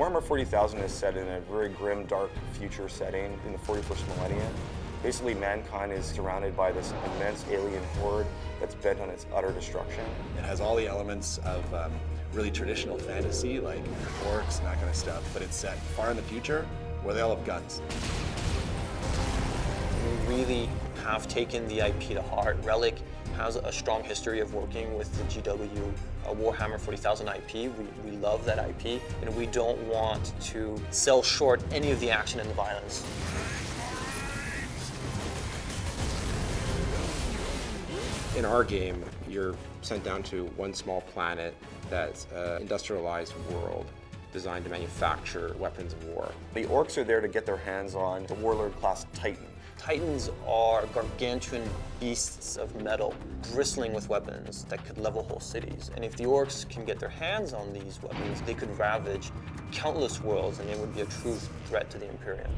Warhammer 40,000 is set in a very grim, dark future setting in the 41st millennium. Basically, mankind is surrounded by this immense alien horde that's bent on its utter destruction. It has all the elements of really traditional fantasy, like orcs and that kind of stuff, but it's set far in the future where they all have guns. We really have taken the IP to heart. Relic has a strong history of working with the GW Warhammer 40,000 IP. We love that IP, and we don't want to sell short any of the action and the violence. In our game, you're sent down to one small planet that's an industrialized world designed to manufacture weapons of war. The orcs are there to get their hands on the warlord-class Titan. Titans are gargantuan beasts of metal, bristling with weapons that could level whole cities. And if the orcs can get their hands on these weapons, they could ravage countless worlds, and they would be a true threat to the Imperium.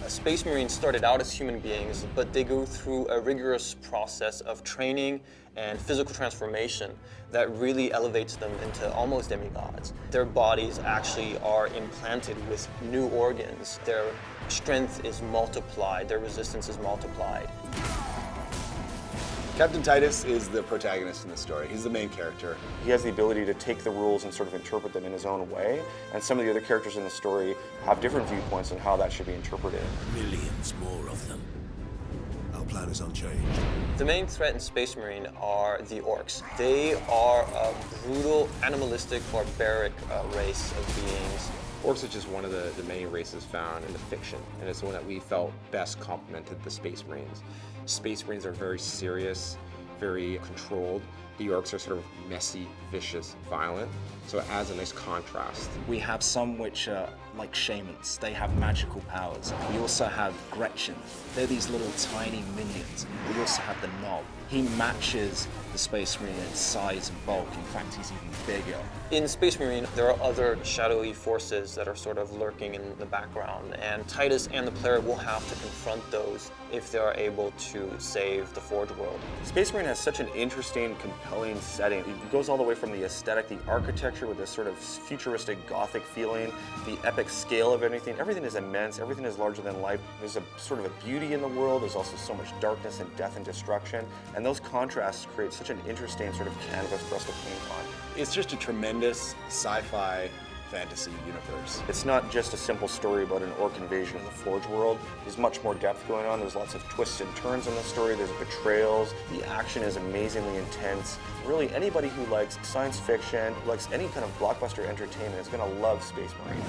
Space Marines started out as human beings, but they go through a rigorous process of training and physical transformation that really elevates them into almost demigods. Their bodies actually are implanted with new organs. Their strength is multiplied, their resistance is multiplied. Captain Titus is the protagonist in the story. He's the main character. He has the ability to take the rules and sort of interpret them in his own way, and some of the other characters in the story have different viewpoints on how that should be interpreted. Millions more of them. Our plan is unchanged. The main threat in Space Marine are the orcs. They are a brutal, animalistic, barbaric race of beings. Orcs is just one of the many races found in the fiction, and it's the one that we felt best complemented the Space Marines. Space Marines are very serious, very controlled. The orcs are sort of messy, vicious, violent, so it adds a nice contrast. We have some which are like shamans. They have magical powers. We also have Gretchen. They're these little tiny minions. We also have the Knob. He matches the Space Marine in size and bulk. In fact, he's even bigger. In Space Marine, there are other shadowy forces that are sort of lurking in the background, and Titus and the player will have to confront those if they are able to save the Forge world. Space Marine has such an interesting, compelling setting. It goes all the way from the aesthetic, the architecture with this sort of futuristic Gothic feeling, the epic scale of everything. Everything is immense, everything is larger than life. There's a sort of a beauty in the world. There's also so much darkness and death and destruction. And those contrasts create such an interesting sort of canvas for us to paint on. It's just a tremendous sci-fi fantasy universe. It's not just a simple story about an orc invasion of the Forge world. There's much more depth going on. There's lots of twists and turns in the story. There's betrayals. The action is amazingly intense. Really, anybody who likes science fiction, who likes any kind of blockbuster entertainment is going to love Space Marine.